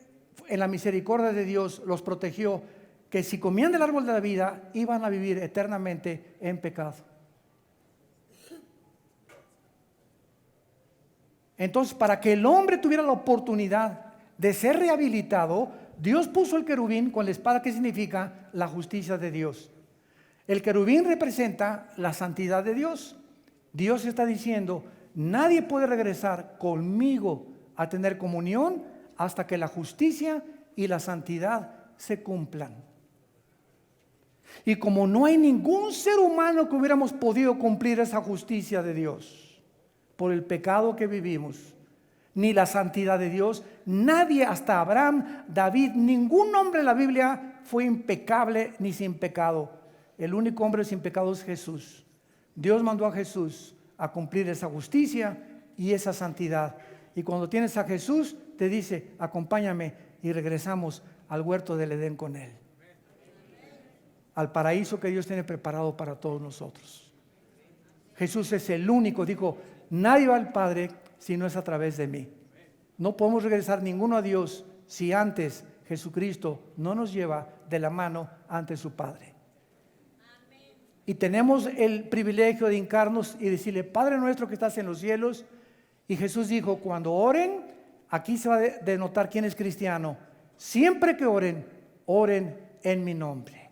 en la misericordia de Dios los protegió, que si comían del árbol de la vida iban a vivir eternamente en pecado. Entonces, para que el hombre tuviera la oportunidad de ser rehabilitado, Dios puso el querubín con la espada, que significa la justicia de Dios. El querubín representa la santidad de Dios. Dios está diciendo, nadie puede regresar conmigo a tener comunión hasta que la justicia y la santidad se cumplan. Y como no hay ningún ser humano que hubiéramos podido cumplir esa justicia de Dios por el pecado que vivimos, ni la santidad de Dios, nadie, hasta Abraham, David, ningún hombre en la Biblia fue impecable ni sin pecado. El único hombre sin pecado es Jesús. Dios mandó a Jesús a cumplir esa justicia y esa santidad. Y cuando tienes a Jesús, te dice, acompáñame, y regresamos al huerto del Edén con Él, al paraíso que Dios tiene preparado para todos nosotros. Jesús es el único, dijo, nadie va al Padre si no es a través de mí. No podemos regresar ninguno a Dios si antes Jesucristo no nos lleva de la mano ante su Padre. Y tenemos el privilegio de hincarnos y decirle, Padre nuestro que estás en los cielos. Y Jesús dijo, cuando oren, aquí se va a denotar quién es cristiano. Siempre que oren, oren en mi nombre.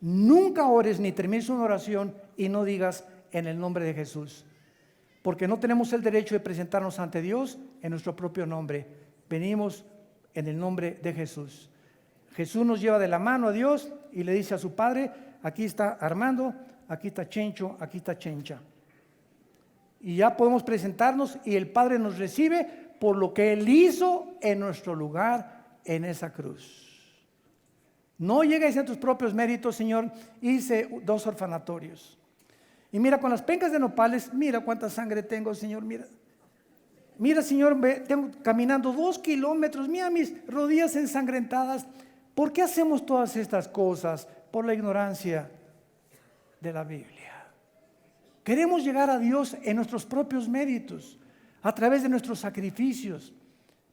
Nunca ores ni termines una oración y no digas en el nombre de Jesús. Porque no tenemos el derecho de presentarnos ante Dios en nuestro propio nombre. Venimos en el nombre de Jesús. Jesús nos lleva de la mano a Dios y le dice a su Padre, aquí está Armando, aquí está Chencho, aquí está Chencha. Y ya podemos presentarnos y el Padre nos recibe por lo que Él hizo en nuestro lugar en esa cruz. No llegues a tus propios méritos, Señor. Hice 2 orfanatorios. Y mira, con las pencas de nopales, mira cuánta sangre tengo, Señor, mira. Mira, Señor, tengo caminando 2 kilómetros, mira mis rodillas ensangrentadas. ¿Por qué hacemos todas estas cosas? Por la ignorancia de la Biblia. Queremos llegar a Dios en nuestros propios méritos, a través de nuestros sacrificios,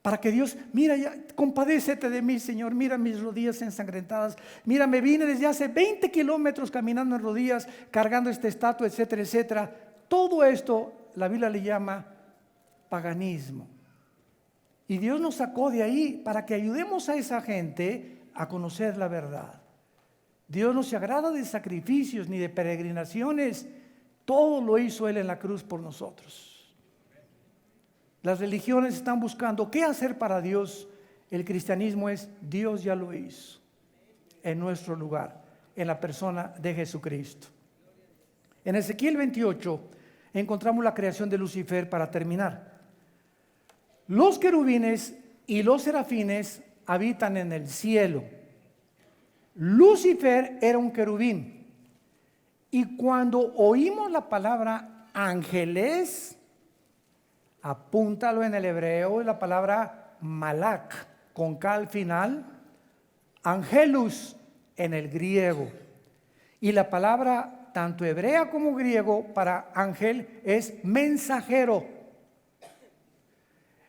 para que Dios, mira, ya, compadécete de mí, Señor, mira mis rodillas ensangrentadas, mira, me vine desde hace 20 kilómetros caminando en rodillas, cargando esta estatua, etcétera, etcétera. Todo esto la Biblia le llama paganismo. Y Dios nos sacó de ahí para que ayudemos a esa gente a conocer la verdad. Dios no se agrada de sacrificios ni de peregrinaciones. Todo lo hizo Él en la cruz por nosotros. Las religiones están buscando qué hacer para Dios. El cristianismo es Dios ya lo hizo en nuestro lugar, en la persona de Jesucristo. En Ezequiel 28, encontramos la creación de Lucifer para terminar. Los querubines y los serafines habitan en el cielo. Lucifer era un querubín. Y cuando oímos la palabra ángeles, apúntalo en el hebreo, la palabra malak, con K al final, angelus en el griego. Y la palabra tanto hebrea como griego para ángel es mensajero.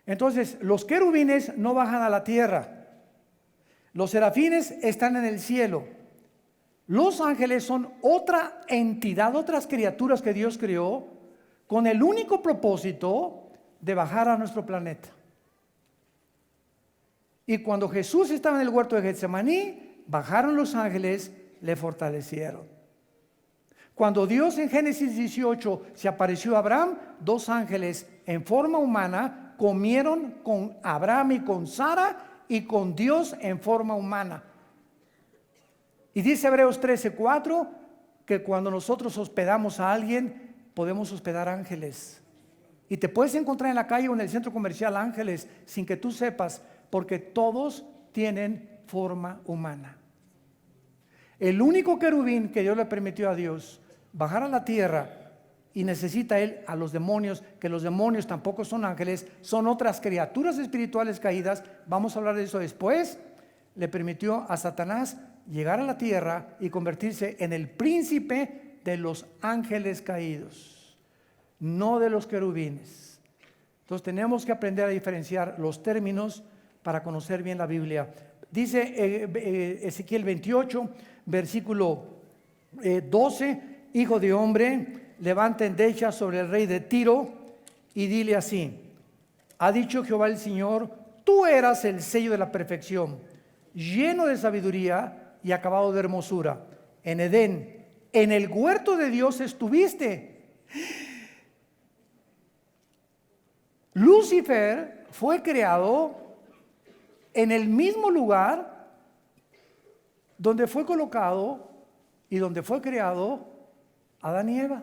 Entonces, los querubines no bajan a la tierra. Los serafines están en el cielo. Los ángeles son otra entidad, otras criaturas que Dios creó con el único propósito de bajar a nuestro planeta. Y cuando Jesús estaba en el huerto de Getsemaní, bajaron los ángeles, le fortalecieron. Cuando Dios en Génesis 18 se apareció a Abraham, 2 ángeles en forma humana comieron con Abraham y con Sara y con Dios en forma humana. Y dice Hebreos 13:4 que cuando nosotros hospedamos a alguien, podemos hospedar ángeles. Y te puedes encontrar en la calle o en el centro comercial ángeles sin que tú sepas, porque todos tienen forma humana. El único querubín que Dios le permitió a Dios bajar a la tierra, y necesita él a los demonios, que los demonios tampoco son ángeles, son otras criaturas espirituales caídas, vamos a hablar de eso después. Le permitió a Satanás llegar a la tierra y convertirse en el príncipe de los ángeles caídos, no de los querubines. Entonces tenemos que aprender a diferenciar los términos para conocer bien la Biblia. Dice Ezequiel 28, versículo 12, hijo de hombre, levanta endecha sobre el rey de Tiro y dile así: ha dicho Jehová el Señor, tú eras el sello de la perfección, lleno de sabiduría y acabado de hermosura. En Edén, en el huerto de Dios estuviste. Lucifer fue creado en el mismo lugar donde fue colocado y donde fue creado Adán y Eva.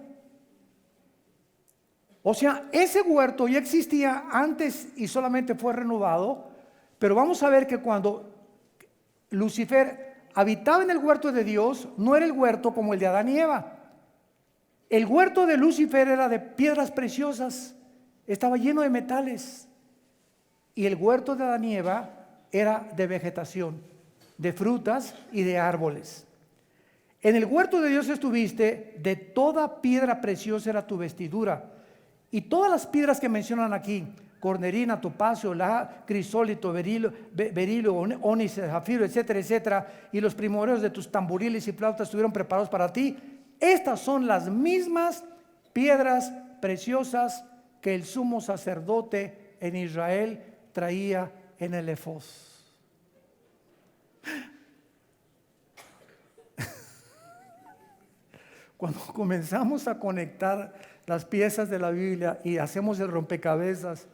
O sea, ese huerto ya existía antes y solamente fue renovado, pero vamos a ver que cuando Lucifer habitaba en el huerto de Dios, no era el huerto como el de Adán y Eva. El huerto de Lucifer era de piedras preciosas, estaba lleno de metales, y el huerto de Adán y Eva era de vegetación, de frutas y de árboles. En el huerto de Dios estuviste, de toda piedra preciosa era tu vestidura. Y todas las piedras que mencionan aquí, cornerina, topacio, crisólito, berilo, ónice, zafiro, etcétera, etcétera, y los primordios de tus tamboriles y flautas estuvieron preparados para ti. Estas son las mismas piedras preciosas que el sumo sacerdote en Israel traía en el efod. Cuando comenzamos a conectar las piezas de la Biblia y hacemos el rompecabezas,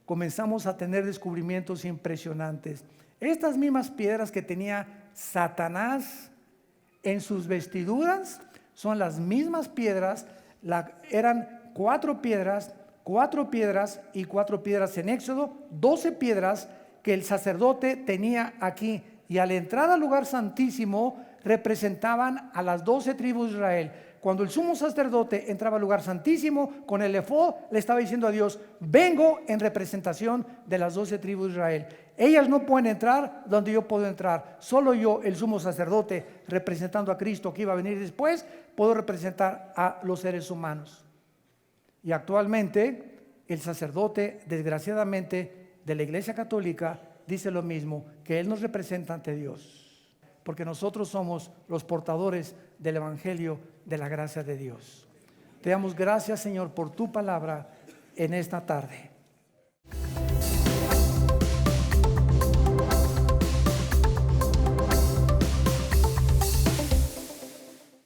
comenzamos a tener descubrimientos impresionantes. Estas mismas piedras que tenía Satanás en sus vestiduras son las mismas piedras, eran 4 piedras y 4 piedras en Éxodo, 12 piedras que el sacerdote tenía aquí, y al entrar al lugar santísimo representaban a las 12 tribus de Israel. Cuando el sumo sacerdote entraba al lugar santísimo con el efod, le estaba diciendo a Dios: vengo en representación de las 12 tribus de Israel. Ellas no pueden entrar donde yo puedo entrar. Solo yo, el sumo sacerdote, representando a Cristo que iba a venir después, puedo representar a los seres humanos. Y actualmente el sacerdote, desgraciadamente, de la Iglesia Católica dice lo mismo, que él nos representa ante Dios, porque nosotros somos los portadores del Evangelio de la gracia de Dios. Te damos gracias, Señor, por tu palabra en esta tarde.